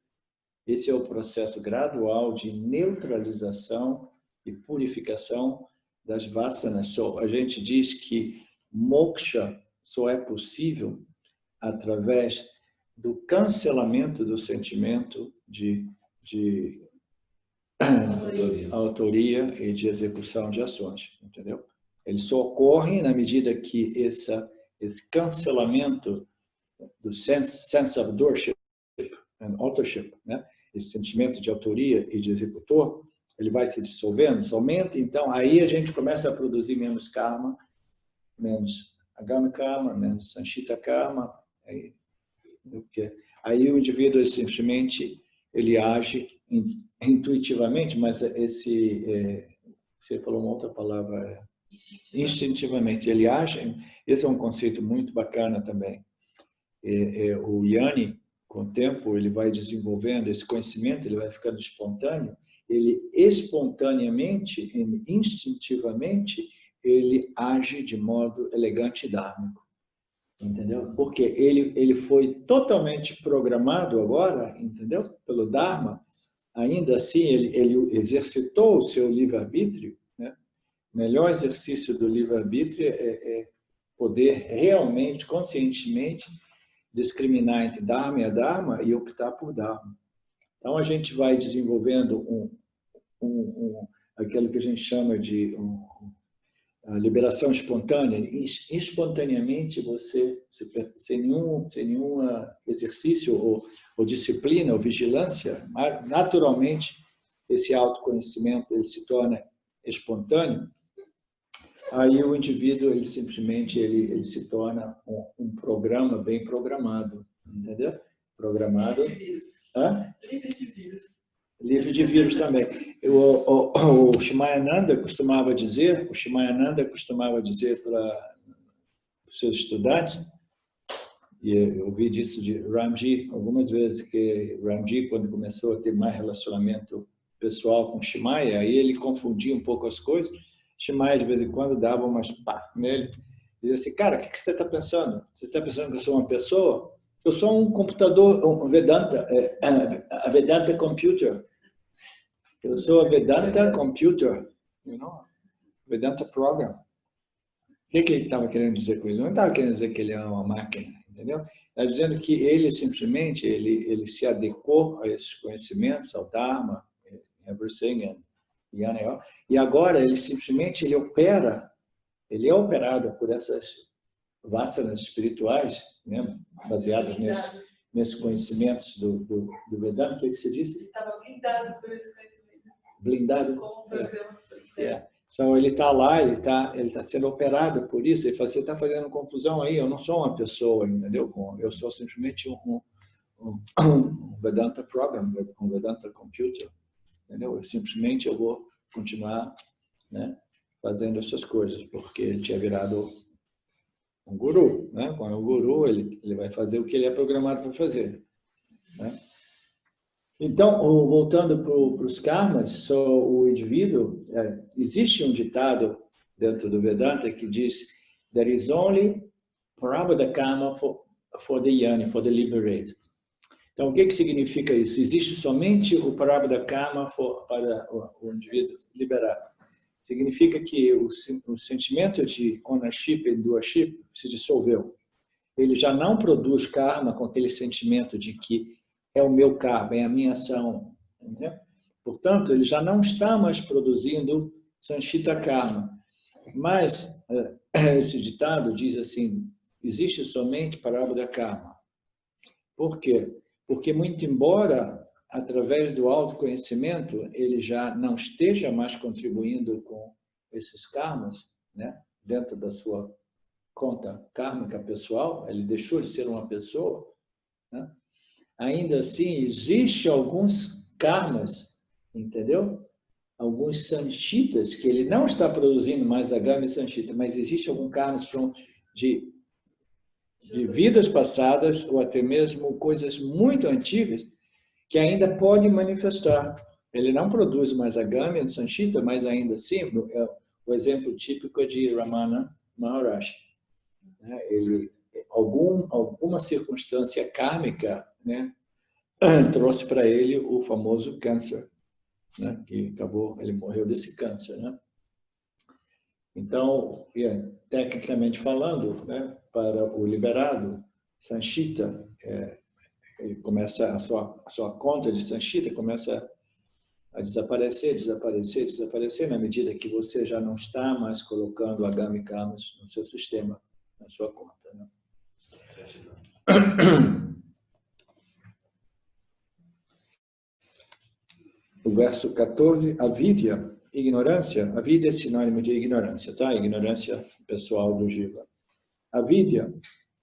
Esse é o processo gradual de neutralização e purificação das vássanas. A gente diz que moksha só é possível através do cancelamento do sentimento de autoria e de execução de ações, entendeu? Ele só ocorre na medida que esse cancelamento do sense of doership and authorship, né? Esse sentimento de autoria e de executor, ele vai se dissolvendo, somente então aí a gente começa a produzir menos karma, menos agama karma, menos sanchita karma, aí o indivíduo ele simplesmente ele age intuitivamente, mas você falou uma outra palavra, instintivamente ele age. Esse é um conceito muito bacana também. O Yanni, com o tempo, ele vai desenvolvendo esse conhecimento, ele vai ficando espontâneo, ele espontaneamente, instintivamente, ele age de modo elegante e dármico. Entendeu? Porque ele foi totalmente programado agora, entendeu? Pelo Dharma. Ainda assim, ele exercitou o seu livre-arbítrio, né? O melhor exercício do livre-arbítrio é poder realmente, conscientemente, discriminar entre Dharma e Adharma e optar por Dharma. Então, a gente vai desenvolvendo aquilo que a gente chama de a liberação espontânea. Espontaneamente, você, sem nenhum exercício ou disciplina ou vigilância, naturalmente, esse autoconhecimento ele se torna espontâneo. Aí o indivíduo ele simplesmente ele se torna um programa bem programado, entendeu? Programado. Livre de vírus. Livre de vírus também. O Shimayananda costumava dizer para os seus estudantes, e eu ouvi disso de Ramji algumas vezes, que Ramji, quando começou a ter mais relacionamento pessoal com Shimaya, aí ele confundia um pouco as coisas. Shimaya, de vez em quando, dava umas pá nele. E dizia assim, cara, o que você está pensando? Você está pensando que eu sou uma pessoa? Eu sou um computador, um Vedanta, a Vedanta Computer. Eu sou a Vedanta Computer, Vedanta Program. O que ele estava querendo dizer com isso? Não estava querendo dizer que ele é uma máquina, entendeu? Está dizendo que ele simplesmente ele se adequou a esses conhecimentos, ao Dharma, everything, e agora ele simplesmente ele é operado por essas vássanas espirituais, né, baseadas nesses conhecimentos do Vedanta. O que você disse? Ele estava blindado por esse conhecimento. Blindado? Como um programa. Então, ele está lá, ele tá sendo operado por isso. Ele fala, você está fazendo confusão aí, eu não sou uma pessoa, entendeu? Eu sou simplesmente um Vedanta Program, um Vedanta Computer, entendeu? Eu vou continuar, né, fazendo essas coisas, porque ele tinha virado um guru, né? Quando é um guru, ele vai fazer o que ele é programado para fazer, né? Então, voltando para os karmas, o indivíduo, existe um ditado dentro do Vedanta que diz there is only prarabdha karma for the yoni, for the liberated. Então, o que significa isso? Existe somente o prarabdha karma para o indivíduo liberado. Significa que o sentimento de ownership e doership se dissolveu. Ele já não produz karma com aquele sentimento de que é o meu karma, é a minha ação. Entendeu? Portanto, ele já não está mais produzindo sanchita karma. Mas esse ditado diz assim, existe somente prarabdha karma. Por quê? Porque, muito embora, através do autoconhecimento, ele já não esteja mais contribuindo com esses karmas, né, dentro da sua conta kármica pessoal, ele deixou de ser uma pessoa, né? Ainda assim, existe alguns karmas, entendeu? alguns sanchitas que ele não está produzindo mais Agami Sanchita, mas existe algum karma de vidas passadas ou até mesmo coisas muito antigas que ainda pode manifestar. Ele não produz mais Agami Sanchita, mas ainda assim, é o exemplo típico de Ramana Maharaj. Ele, alguma circunstância kármica, né, trouxe para ele o famoso câncer, né, que acabou, ele morreu desse câncer, né? Então, tecnicamente falando, né, para o liberado, Sanchita, ele começa a sua conta de Sanchita começa a desaparecer na medida que você já não está mais colocando Agami Karmas no seu sistema, na sua conta, né? O verso 14, avidya, ignorância. Avidya é sinônimo de ignorância, tá? Ignorância pessoal do Jiva. Avidya,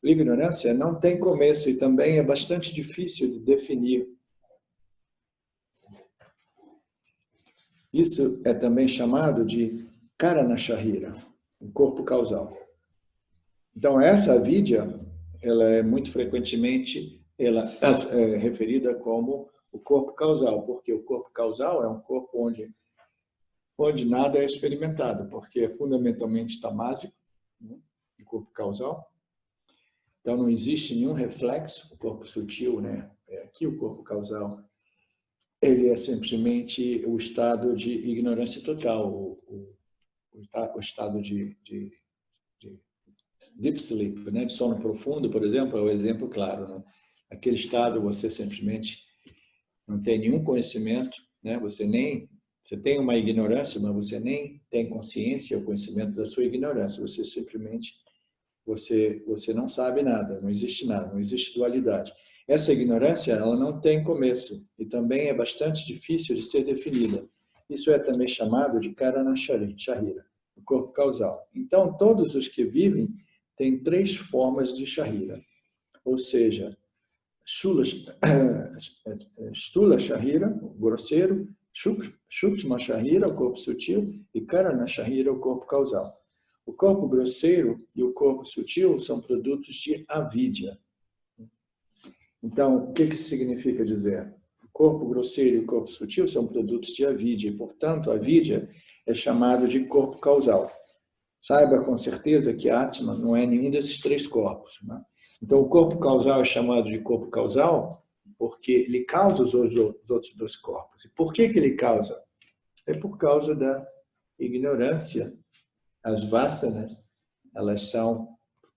ignorância, não tem começo e também é bastante difícil de definir. Isso é também chamado de Karana Sharira, o corpo causal. Então, essa avidya, ela é muito frequentemente referida como o corpo causal, porque o corpo causal é um corpo onde nada é experimentado, porque é fundamentalmente tamásico, né? O corpo causal. Então, não existe nenhum reflexo, o corpo sutil, né? Aqui o corpo causal, ele é simplesmente o estado de ignorância total, o estado de deep sleep, né? De sono profundo, por exemplo, é o exemplo claro, né? Aquele estado você simplesmente não tem nenhum conhecimento, né? Você tem uma ignorância, mas você nem tem consciência ou conhecimento da sua ignorância. Você simplesmente você não sabe nada, não existe nada, não existe dualidade. Essa ignorância, ela não tem começo e também é bastante difícil de ser definida. Isso é também chamado de Karana Sharira, o corpo causal. Então, todos os que vivem têm 3 formas de Sharira, ou seja, Stula Sharira, o grosseiro, Shukshma Sharira, o corpo sutil, e Karana Sharira, o corpo causal. O corpo grosseiro e o corpo sutil são produtos de avidya. Então, o que isso significa dizer? O corpo grosseiro e o corpo sutil são produtos de avidya, e, portanto, a avidya é chamado de corpo causal. Saiba com certeza que Atma não é nenhum desses 3 corpos, né? Então, o corpo causal é chamado de corpo causal porque ele causa os outros 2 corpos. E por que ele causa? É por causa da ignorância. As vasanas,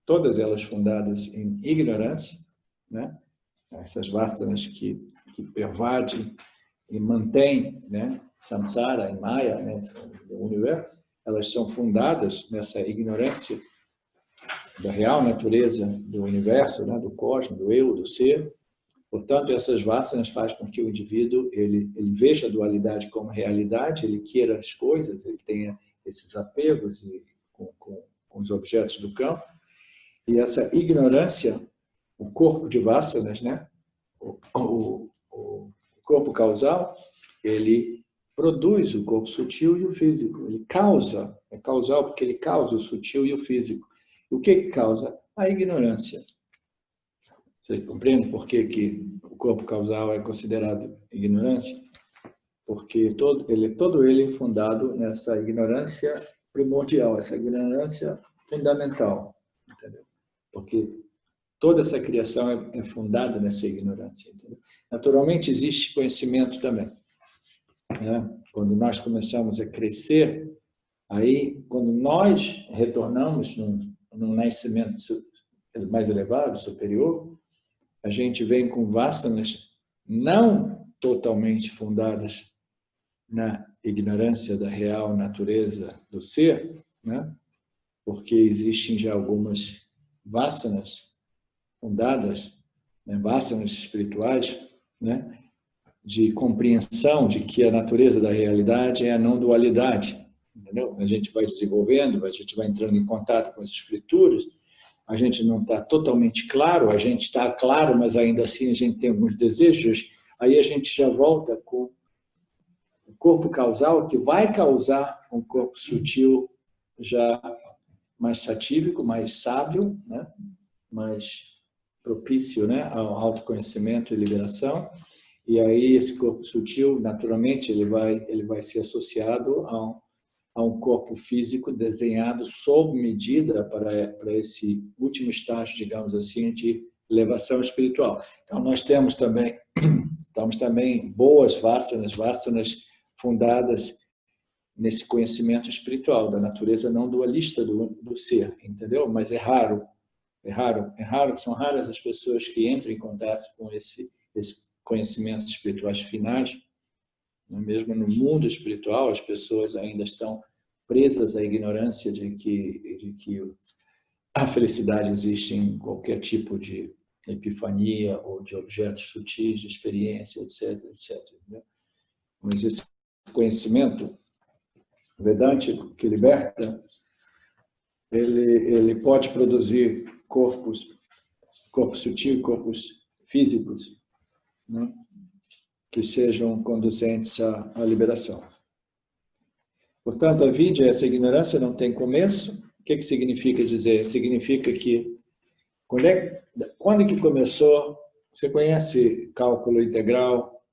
todas elas fundadas em ignorância, né? Essas vasanas que pervadem e mantêm, né, samsara e maya, né, o universo, elas são fundadas nessa ignorância da real natureza do universo, né, do cosmos, do eu, do ser. Portanto, essas vasanas fazem com que o indivíduo ele veja a dualidade como realidade, ele queira as coisas, ele tenha esses apegos com os objetos do campo. E essa ignorância, o corpo de vasanas, né? O corpo causal, ele produz o corpo sutil e o físico. Ele causa, é causal porque ele causa o sutil e o físico. E o que causa? A ignorância. Você compreende por que o corpo causal é considerado ignorância? Porque todo ele é fundado nessa ignorância primordial, essa ignorância fundamental, entendeu? Porque toda essa criação é fundada nessa ignorância, entendeu? Naturalmente, existe conhecimento também, né? Quando nós começamos a crescer, aí, quando nós retornamos num nascimento mais elevado, superior, a gente vem com vasanas não totalmente fundadas na ignorância da real natureza do ser, né? Porque existem já algumas vasanas fundadas, né? Vasanas espirituais, né? De compreensão de que a natureza da realidade é a não dualidade, entendeu? A gente vai desenvolvendo, a gente vai entrando em contato com as escrituras, a gente não está totalmente claro, a gente está claro, mas ainda assim a gente tem alguns desejos, aí a gente já volta com o corpo causal que vai causar um corpo sutil já mais satívico, mais sábio, né? Mais propício, né? Ao autoconhecimento e liberação. E aí esse corpo sutil, naturalmente, ele vai ser associado a um corpo físico desenhado sob medida para esse último estágio, digamos assim, de elevação espiritual. Então, nós temos também boas vasanas fundadas nesse conhecimento espiritual, da natureza não dualista do ser, entendeu? Mas é raro, são raras as pessoas que entram em contato com esse conhecimentos espirituais finais. Mesmo no mundo espiritual, as pessoas ainda estão presas à ignorância de que a felicidade existe em qualquer tipo de epifania ou de objetos sutis, de experiência, etc. Mas esse conhecimento vedântico que liberta, ele pode produzir corpos sutis, corpos físicos, né? Que sejam conduzentes à liberação. Portanto, a vidya, essa ignorância, não tem começo. O que significa dizer? Significa que quando que começou? Você conhece cálculo integral,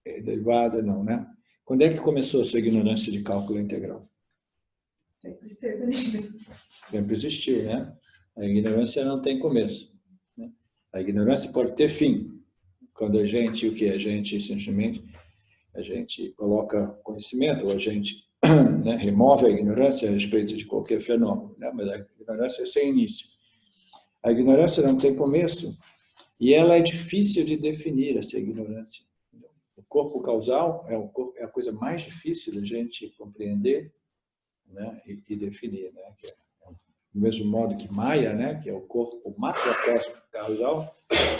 derivada? Não, né? Quando é que começou a sua ignorância de cálculo integral? Sempre esteve. Sempre existiu, né? A ignorância não tem começo, né? A ignorância pode ter fim. Quando a gente simplesmente coloca conhecimento, ou a gente, né, remove a ignorância a respeito de qualquer fenômeno, né? Mas a ignorância é sem início. A ignorância não tem começo e ela é difícil de definir, essa ignorância. O corpo causal é a coisa mais difícil da gente compreender, né, e definir, né? Que do mesmo modo que Maya, né, que é o corpo macrocósmico causal,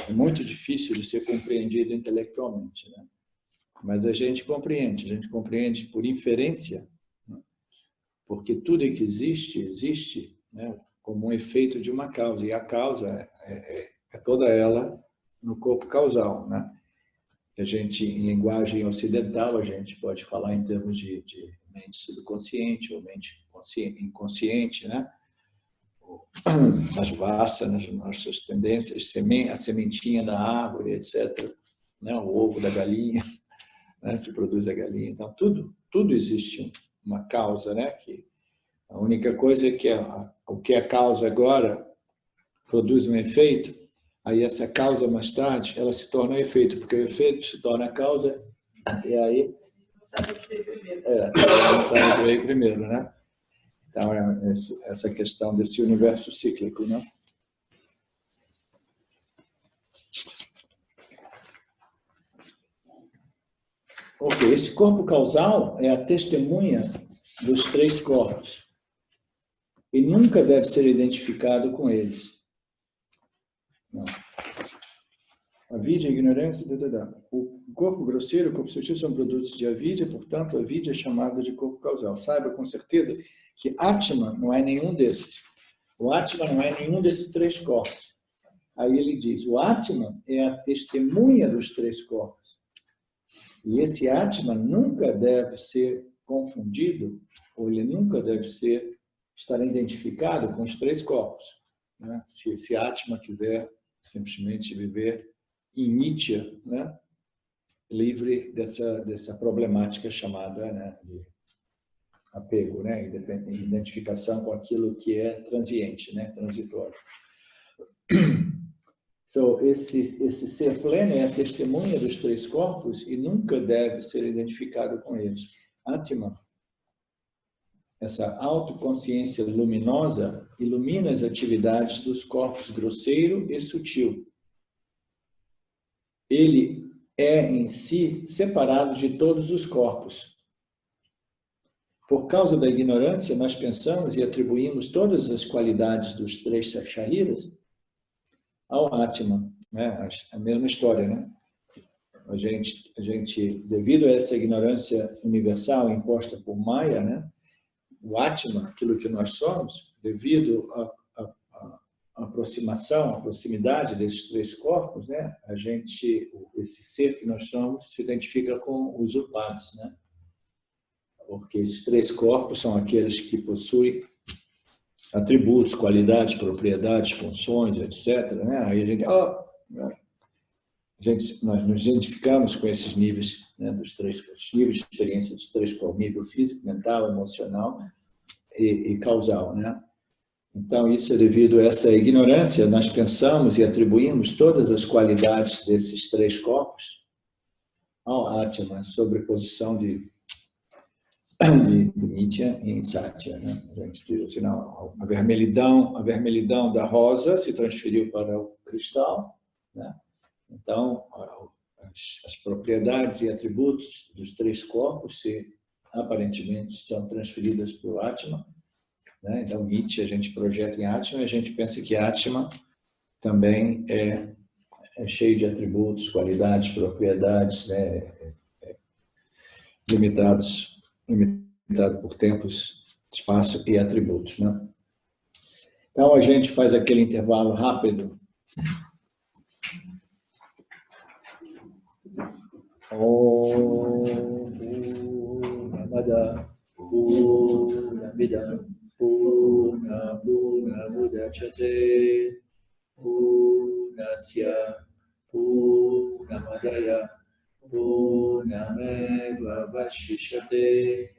é muito difícil de ser compreendido intelectualmente, né? Mas a gente compreende por inferência, né? Porque tudo que existe, né, como um efeito de uma causa, e a causa é toda ela no corpo causal, né? A gente, em linguagem ocidental, a gente pode falar em termos de mente subconsciente ou mente inconsciente, né? As vasanas, nas nossas tendências, a sementinha da árvore, etc., né? O ovo da galinha, né? Que produz a galinha. Então, tudo existe uma causa, né? Que a única coisa é que o que é causa agora produz um efeito, aí essa causa mais tarde, ela se torna um efeito, porque o efeito se torna a causa, e aí não sabe o que veio primeiro, né? Então, essa questão desse universo cíclico, né? Ok, esse corpo causal é a testemunha dos três corpos e nunca deve ser identificado com eles. Não. Avidya, ignorância, O corpo grosseiro e o corpo sutil são produtos de avidya, portanto, a avidya é chamada de corpo causal. Saiba com certeza que Atman não é nenhum desses. O Atman não é nenhum desses três corpos. Aí ele diz, o Atman é a testemunha dos três corpos. E esse Atman nunca deve ser confundido, ou ele nunca deve estar identificado com os três corpos, né? Se Atman quiser simplesmente viver em Nitya, né? Livre dessa problemática chamada, né, de apego, né? Identificação com aquilo que é transiente, né? Transitório. So, esse ser pleno é a testemunha dos três corpos e nunca deve ser identificado com eles. Atman, essa autoconsciência luminosa, ilumina as atividades dos corpos grosseiro e sutil. Ele é em si separado de todos os corpos. Por causa da ignorância, nós pensamos e atribuímos todas as qualidades dos três shahiras ao Atman, né? A mesma história, né? A gente, devido a essa ignorância universal imposta por Maya, né? O Atman, aquilo que nós somos, devido aproximação, a proximidade desses três corpos, né? Esse ser que nós somos se identifica com os upads, né? Porque esses três corpos são aqueles que possuem atributos, qualidades, propriedades, funções, etc. Né? Aí nós nos identificamos com esses níveis, né, dos três níveis de experiência dos três corpos, nível físico, mental, emocional e causal, né? Então, isso é devido a essa ignorância, nós pensamos e atribuímos todas as qualidades desses três corpos ao Atman, sobreposição de Nitya em Satya, né? A gente diz assim, não, a vermelhidão da rosa se transferiu para o cristal, né? Então, as propriedades e atributos dos três corpos aparentemente são transferidas para o Atman, né? Então, Nitya a gente projeta em Atman e a gente pensa que Atman também é cheio de atributos, qualidades, propriedades, né? Limitado por tempos, espaço e atributos, né? Então, a gente faz aquele intervalo rápido. Om Purnamada Purnamidam Purnamudachyate Purnasya Purnamadaya Purnameva Vashishyate.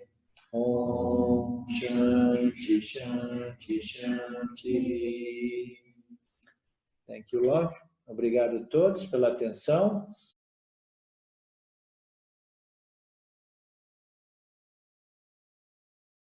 Om Shanti Shanti Shanti. Thank you, Lord. Obrigado a todos pela atenção.